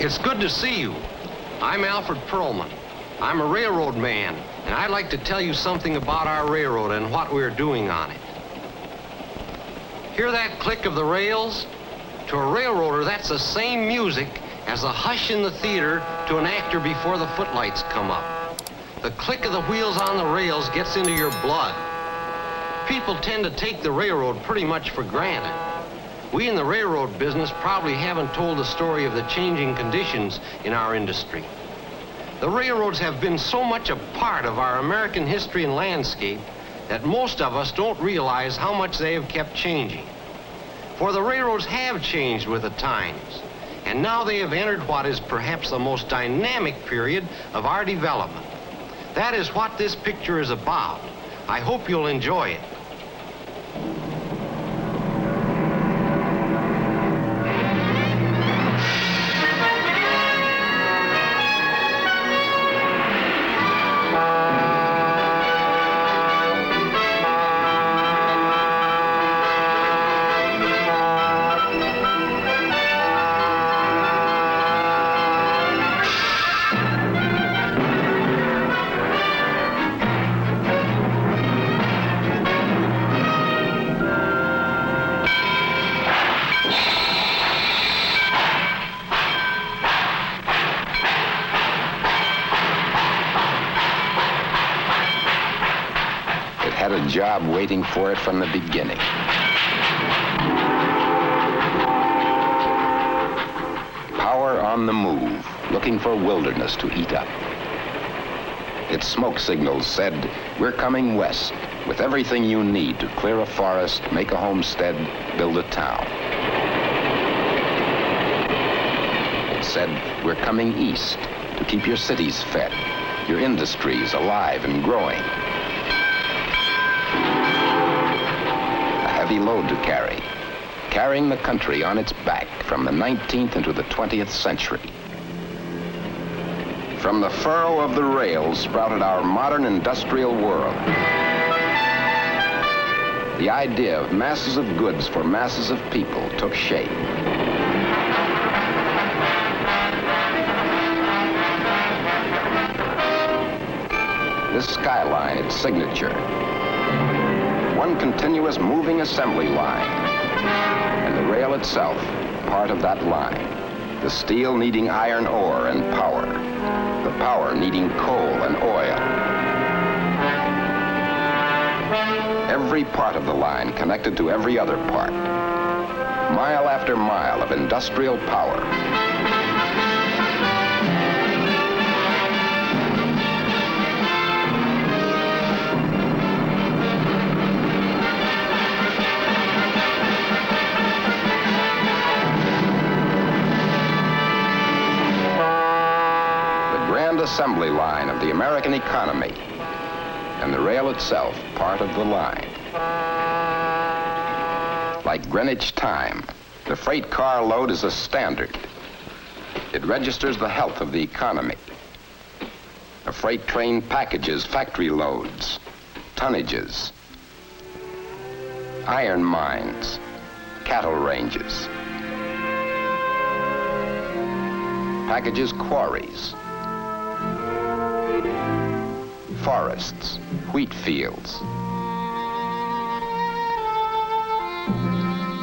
it's good to see you. I'm Alfred Perlman. I'm a railroad man, and I'd like to tell you something about our railroad and what we're doing on it. Hear that click of the rails? To a railroader, that's the same music as the hush in the theater to an actor before the footlights come up. The click of the wheels on the rails gets into your blood. People tend to take the railroad pretty much for granted. We in the railroad business probably haven't told the story of the changing conditions in our industry. The railroads have been so much a part of our American history and landscape that most of us don't realize how much they have kept changing. For the railroads have changed with the times, and now they have entered what is perhaps the most dynamic period of our development. That is what this picture is about. I hope you'll enjoy it. Had a job waiting for it from the beginning. Power on the move, looking for wilderness to eat up. Its smoke signals said, "We're coming west with everything you need to clear a forest, make a homestead, build a town." It said, "We're coming east to keep your cities fed, your industries alive and growing." Heavy load to carry, carrying the country on its back from the 19th into the 20th century. From the furrow of the rails sprouted our modern industrial world. The idea of masses of goods for masses of people took shape. This skyline, its signature. One continuous moving assembly line, and the rail itself, part of that line. The steel needing iron ore and power, the power needing coal and oil. Every part of the line connected to every other part. Mile after mile of industrial power. Assembly line of the American economy, and the rail itself part of the line. Like Greenwich time, the freight car load is a standard. It registers the health of the economy. A freight train packages factory loads, tonnages, iron mines, cattle ranges, packages quarries, forests, wheat fields.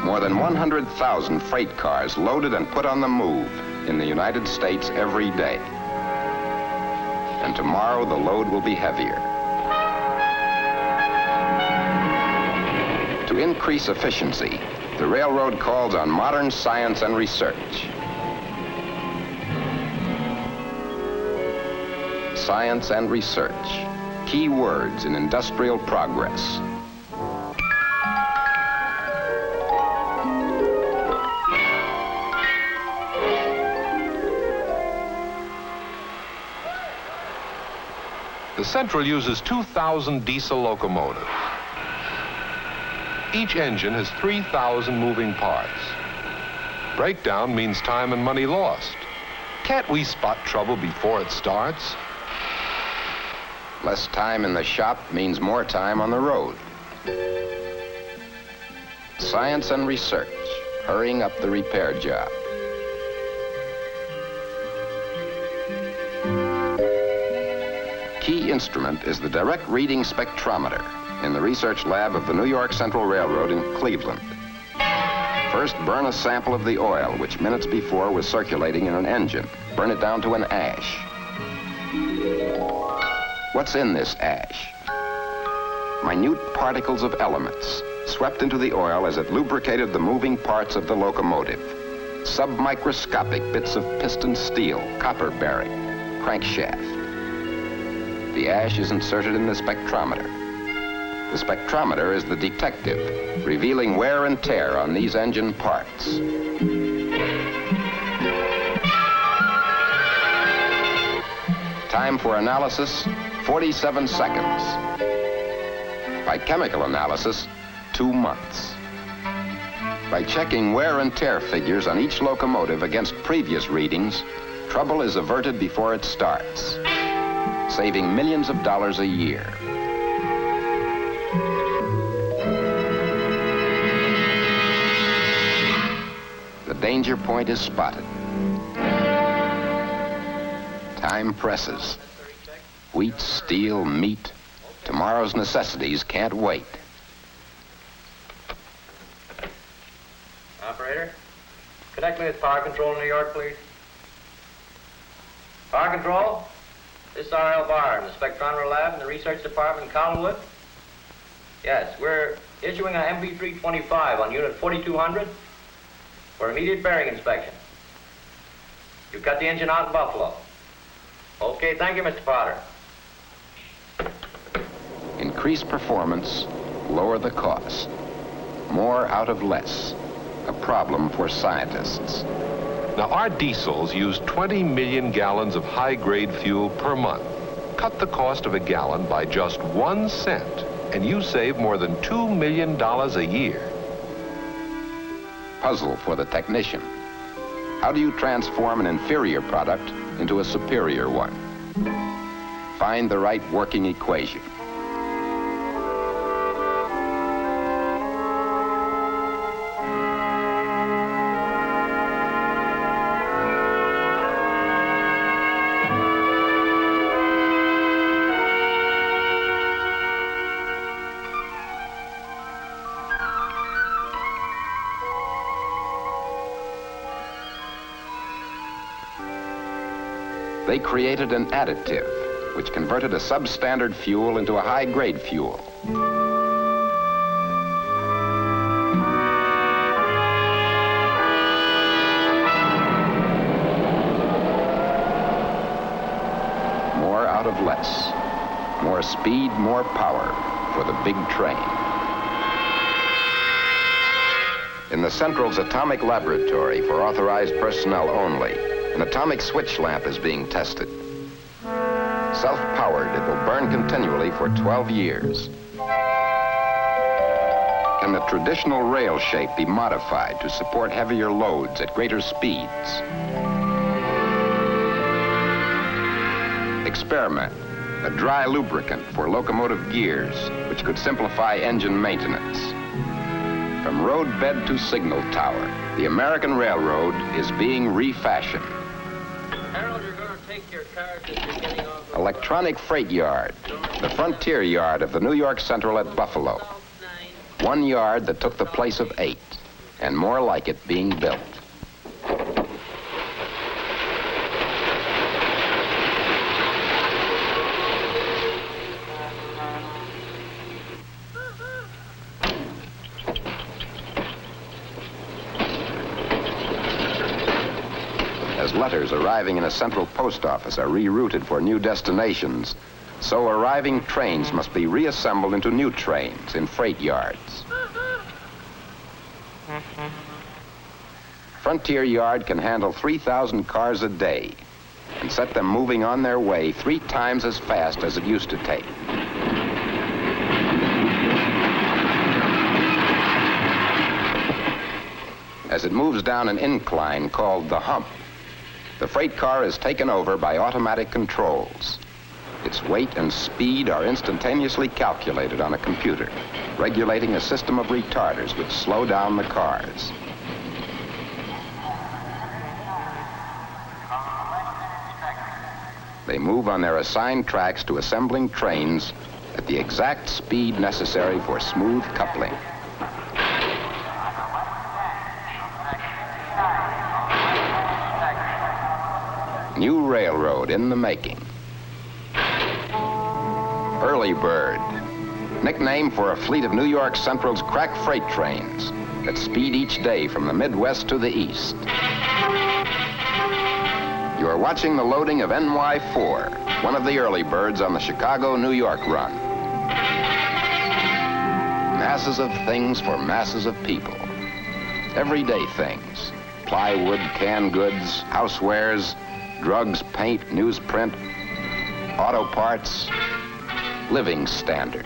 More than 100,000 freight cars loaded and put on the move in the United States every day. And tomorrow the load will be heavier. To increase efficiency, the railroad calls on modern science and research. Science and research, key words in industrial progress. The Central uses 2,000 diesel locomotives. Each engine has 3,000 moving parts. Breakdown means time and money lost. Can't we spot trouble before it starts? Less time in the shop means more time on the road. Science and research, hurrying up the repair job. key instrument is the direct reading spectrometer in the research lab of the New York Central Railroad in Cleveland. First, burn a sample of the oil, which minutes before was circulating in an engine. Burn it down to an ash. What's in this ash? Minute particles of elements swept into the oil as it lubricated the moving parts of the locomotive. Submicroscopic bits of piston steel, copper bearing, crankshaft. The ash is inserted in the spectrometer. The spectrometer is the detective, revealing wear and tear on these engine parts. Time for analysis, 47 seconds. By chemical analysis, 2 months. By checking wear and tear figures on each locomotive against previous readings, trouble is averted before it starts, saving millions of dollars a year. The danger point is spotted. Time presses. Wheat, steel, meat. Tomorrow's necessities can't wait. Operator, connect me with Power Control in New York, please. Power Control, this is R.L. Barr in the Spectrometer Lab in the Research Department in Collinwood. Yes, we're issuing a MB325 on Unit 4200 for immediate bearing inspection. You cut the engine out in Buffalo. Okay, thank you, Mr. Potter. Increase performance, lower the cost. More out of less. A problem for scientists. Now, our diesels use 20 million gallons of high-grade fuel per month. Cut the cost of a gallon by just 1 cent, and you save more than $2 million a year. Puzzle for the technician. How do you transform an inferior product into a superior one? Find the right working equation. They created an additive, which converted a substandard fuel into a high-grade fuel. More out of less. More speed, more power for the big train. In the Central's atomic laboratory for authorized personnel only, an atomic switch lamp is being tested. Self-powered, it will burn continually for 12 years. Can the traditional rail shape be modified to support heavier loads at greater speeds? Experiment, a dry lubricant for locomotive gears, which could simplify engine maintenance. From roadbed to signal tower, the American Railroad is being refashioned. Harold, you're going to take your car to the beginning of the... Electronic freight yard, the frontier yard of the New York Central at Buffalo. 1 yard that took the place of 8, and more like it being built. As letters arriving in a central post office are rerouted for new destinations, so arriving trains must be reassembled into new trains in freight yards. Frontier Yard can handle 3,000 cars a day and set them moving on their way 3 times as fast as it used to take. As it moves down an incline called the hump, the freight car is taken over by automatic controls. Its weight and speed are instantaneously calculated on a computer, regulating a system of retarders which slow down the cars. They move on their assigned tracks to assembling trains at the exact speed necessary for smooth coupling. New railroad in the making. Early Bird, nickname for a fleet of New York Central's crack freight trains that speed each day from the Midwest to the East. You are watching the loading of NY4, one of the early birds on the Chicago-New York run. Masses of things for masses of people. Everyday things. Plywood, canned goods, housewares, drugs, paint, newsprint, auto parts, living standard.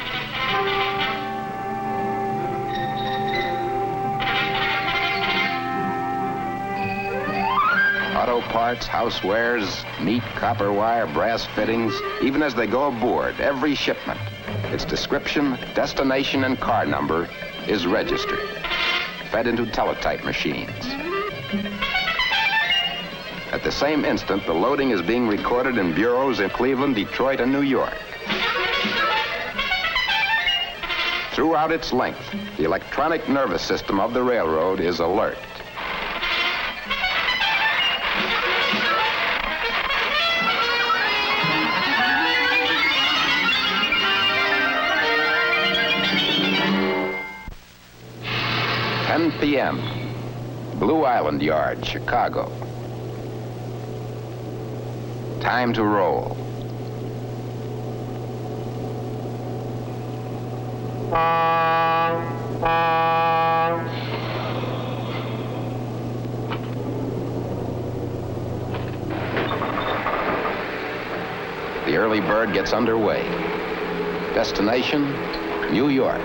Auto parts, housewares, meat, copper wire, brass fittings, even as they go aboard, every shipment, its description, destination, and car number is registered, fed into teletype machines. At the same instant, the loading is being recorded in bureaus in Cleveland, Detroit, and New York. Throughout its length, the electronic nervous system of the railroad is alert. p.m. Blue Island Yard, Chicago. Time to roll. The early bird gets underway. Destination, New York.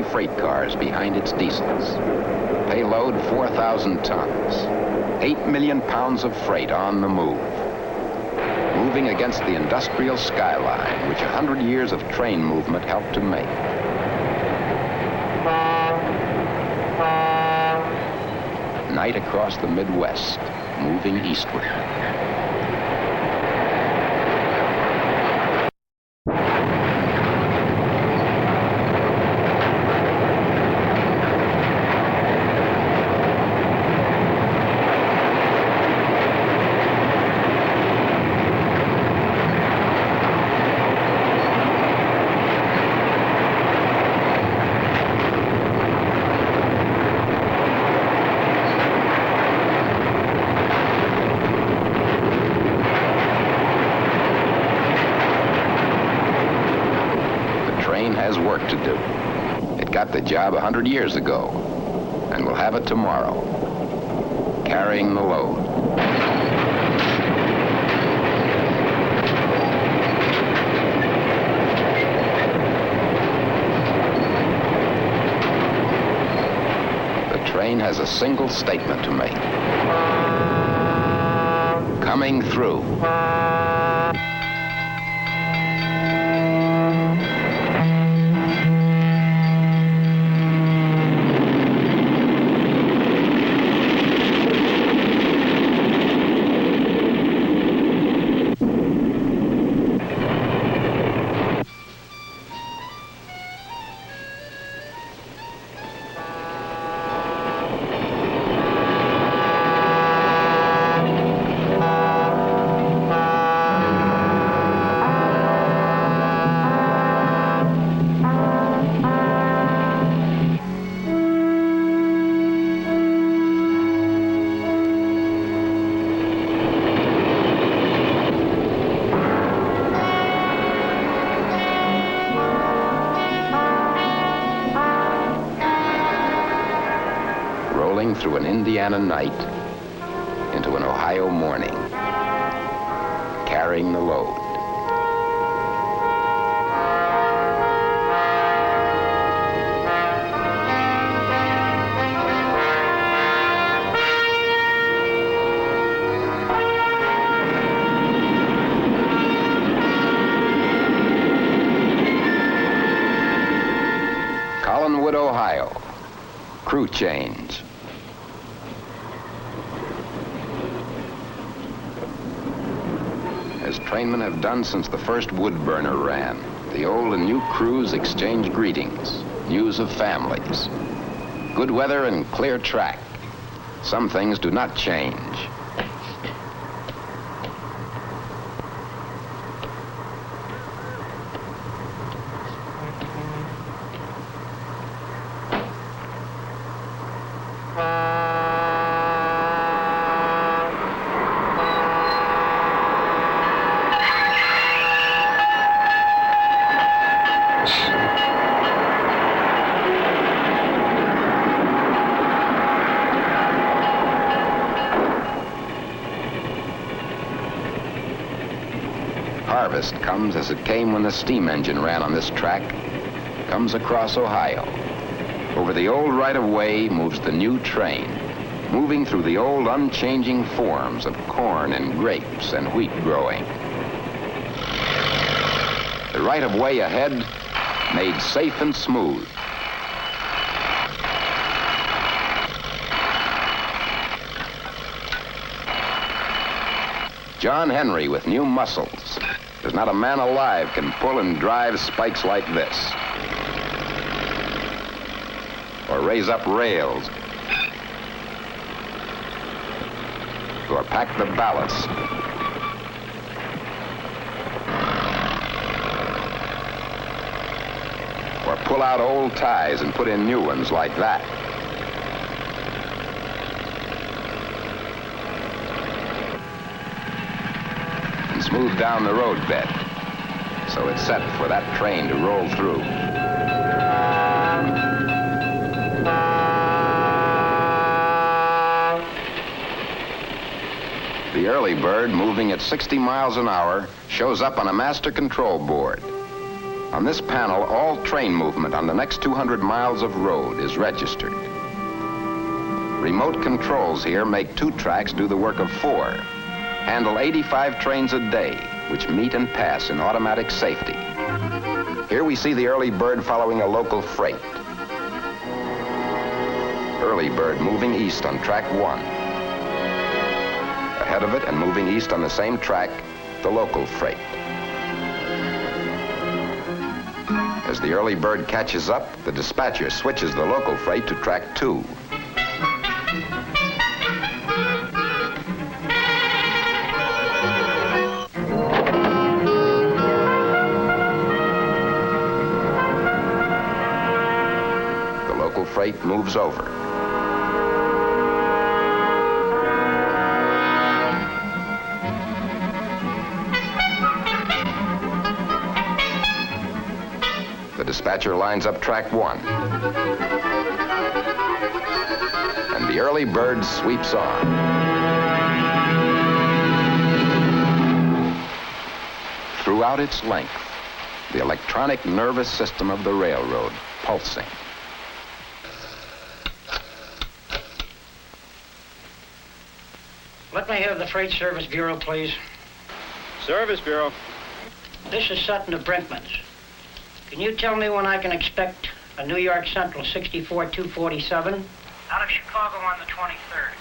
Freight cars behind its diesels. Payload 4,000 tons. 8 million pounds of freight on the move. Moving against the industrial skyline, which 100 years of train movement helped to make. Night across the Midwest, moving eastward. Work to do. It got the job 100 years ago, and will have it tomorrow, carrying the load. The train has a single statement to make. Coming through. Through an Indiana night into an Ohio morning, carrying the load. crew change. As trainmen have done since the first wood burner ran, the old and new crews exchange greetings, news of families. Good weather and clear track. Some things do not change. Harvest comes as it came when the steam engine ran on this track, comes across Ohio. Over the old right-of-way moves the new train, moving through the old unchanging forms of corn and grapes and wheat growing. The right-of-way ahead made safe and smooth. John Henry with new muscles. There's not a man alive can pull and drive spikes like this, or raise up rails, or pack the ballast, or pull out old ties and put in new ones like that. Smooth down the road bed, so it's set for that train to roll through. The early bird, moving at 60 miles an hour, shows up on a master control board. On this panel, all train movement on the next 200 miles of road is registered. Remote controls here make 2 tracks do the work of 4. Handle 85 trains a day, which meet and pass in automatic safety. Here we see the early bird following a local freight. Early bird moving east on track 1. Ahead of it and moving east on the same track, the local freight. As the early bird catches up, the dispatcher switches the local freight to track 2. Freight moves over. The dispatcher lines up track 1. And the early bird sweeps on. Throughout its length, the electronic nervous system of the railroad pulsing. Let me have the Freight Service Bureau, please. Service Bureau. This is Sutton of Brinkman's. Can you tell me when I can expect a New York Central 64-247 out of Chicago on the 23rd?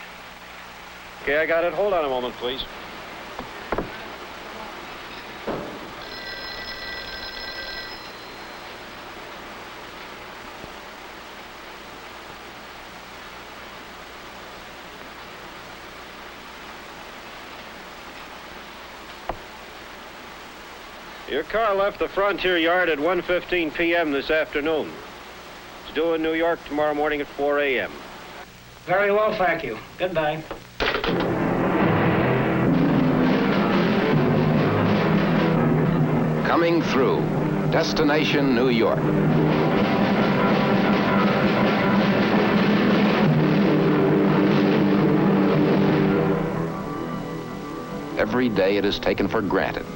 Okay, I got it. Hold on a moment, please. Your car left the Frontier Yard at 1:15 p.m. this afternoon. It's due in New York tomorrow morning at 4 a.m. Very well, thank you. Goodbye. Coming through. Destination New York. Every day it is taken for granted.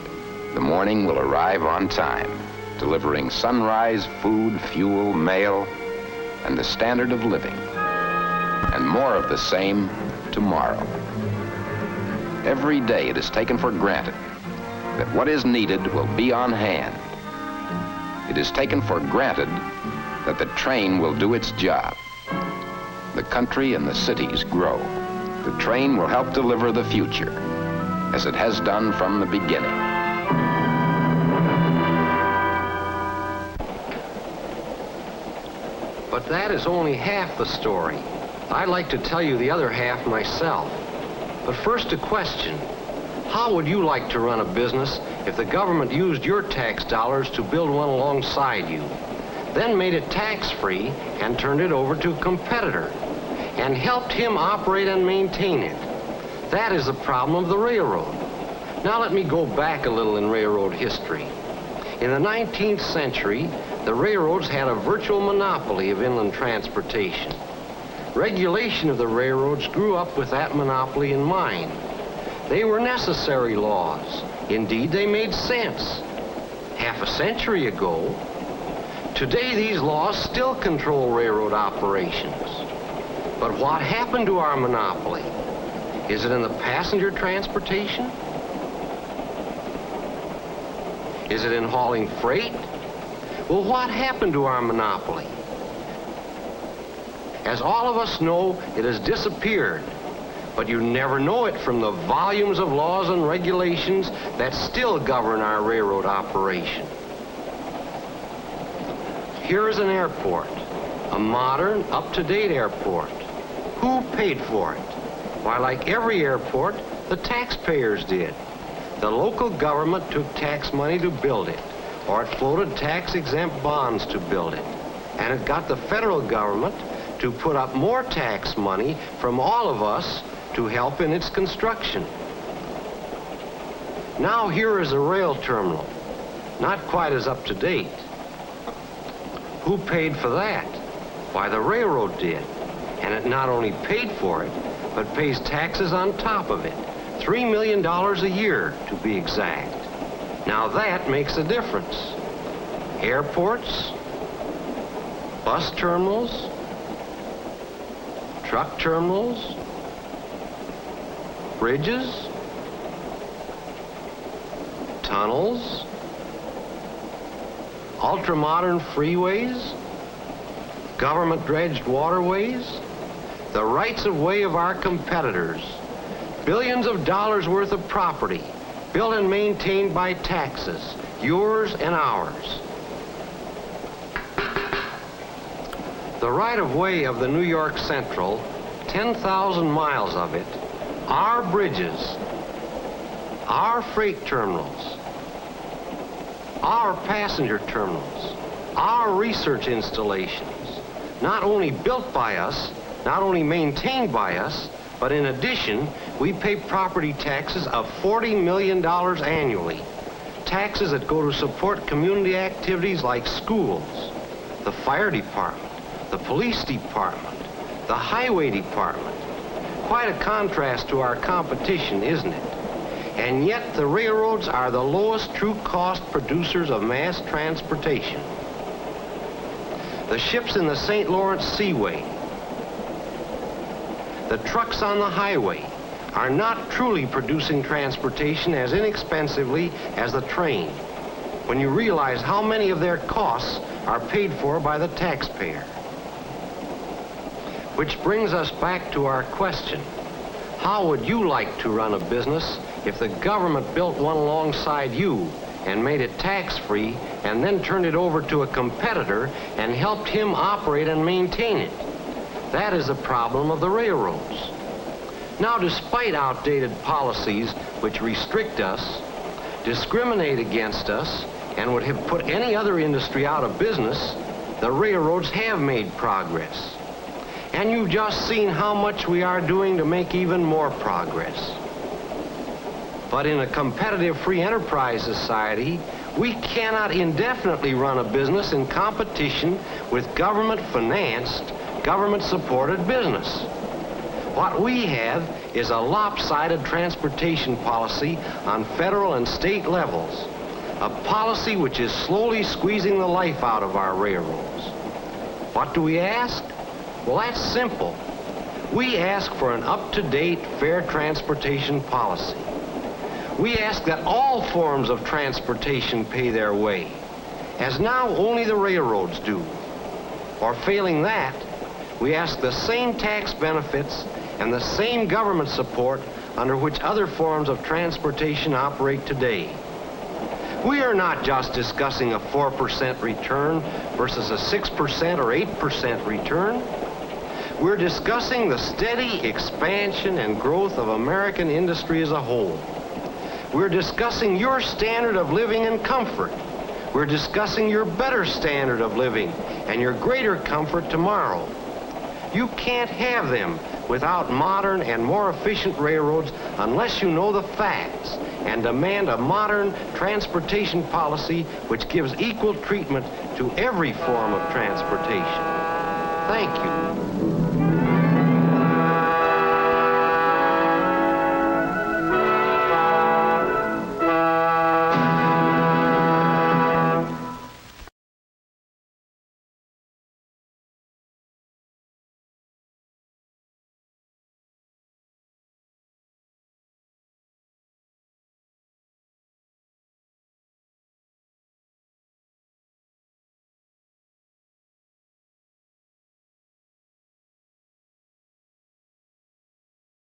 The morning will arrive on time, delivering sunrise, food, fuel, mail, and the standard of living. And more of the same tomorrow. Every day it is taken for granted that what is needed will be on hand. It is taken for granted that the train will do its job. the country and the cities grow. The train will help deliver the future, as it has done from the beginning. But that is only half the story. I'd like to tell you the other half myself. But first, a question. How would you like to run a business if the government used your tax dollars to build one alongside you, then made it tax-free and turned it over to a competitor, and helped him operate and maintain it? That is the problem of the railroad. Now let me go back a little in railroad history. In the 19th century, the railroads had a virtual monopoly of inland transportation. Regulation of the railroads grew up with that monopoly in mind. They were necessary laws. Indeed, they made sense. Half a century ago, today these laws still control railroad operations. But what happened to our monopoly? Is it in the passenger transportation? Is it in hauling freight? Well, what happened to our monopoly? As all of us know, it has disappeared. But you never know it from the volumes of laws and regulations that still govern our railroad operation. Here is an airport, a modern, up-to-date airport. Who paid for it? Why, like every airport, the taxpayers did. The local government took tax money to build it, or it floated tax-exempt bonds to build it. And it got the federal government to put up more tax money from all of us to help in its construction. Now here is a rail terminal, not quite as up to date. Who paid for that? Why, the railroad did. And it not only paid for it, but pays taxes on top of it. $3 million a year, to be exact. Now that makes a difference. Airports, bus terminals, truck terminals, bridges, tunnels, ultra-modern freeways, government-dredged waterways, the rights-of-way of our competitors, billions of dollars worth of property built and maintained by taxes, yours and ours. The right-of-way of the New York Central, 10,000 miles of it, our bridges, our freight terminals, our passenger terminals, our research installations, not only built by us, not only maintained by us, but in addition, we pay property taxes of $40 million annually. Taxes that go to support community activities like schools, the fire department, the police department, the highway department. Quite a contrast to our competition, isn't it? And yet the railroads are the lowest true cost producers of mass transportation. The ships in the St. Lawrence Seaway, the trucks on the highway are not truly producing transportation as inexpensively as the train, when you realize how many of their costs are paid for by the taxpayer. Which brings us back to our question. How would you like to run a business if the government built one alongside you and made it tax-free and then turned it over to a competitor and helped him operate and maintain it? That is the problem of the railroads. Now, despite outdated policies which restrict us, discriminate against us, and would have put any other industry out of business, the railroads have made progress. And you've just seen how much we are doing to make even more progress. But in a competitive free enterprise society, we cannot indefinitely run a business in competition with government-financed, government-supported business. What we have is a lopsided transportation policy on federal and state levels, a policy which is slowly squeezing the life out of our railroads. What do we ask? Well, that's simple. We ask for an up-to-date, fair transportation policy. We ask that all forms of transportation pay their way, as now only the railroads do. Or failing that, We ask the same tax benefits and the same government support under which other forms of transportation operate today. We are not just discussing a 4% return versus a 6% or 8% return. We're discussing the steady expansion and growth of American industry as a whole. We're discussing your standard of living and comfort. We're discussing your better standard of living and your greater comfort tomorrow. You can't have them without modern and more efficient railroads unless you know the facts and demand a modern transportation policy which gives equal treatment to every form of transportation. Thank you.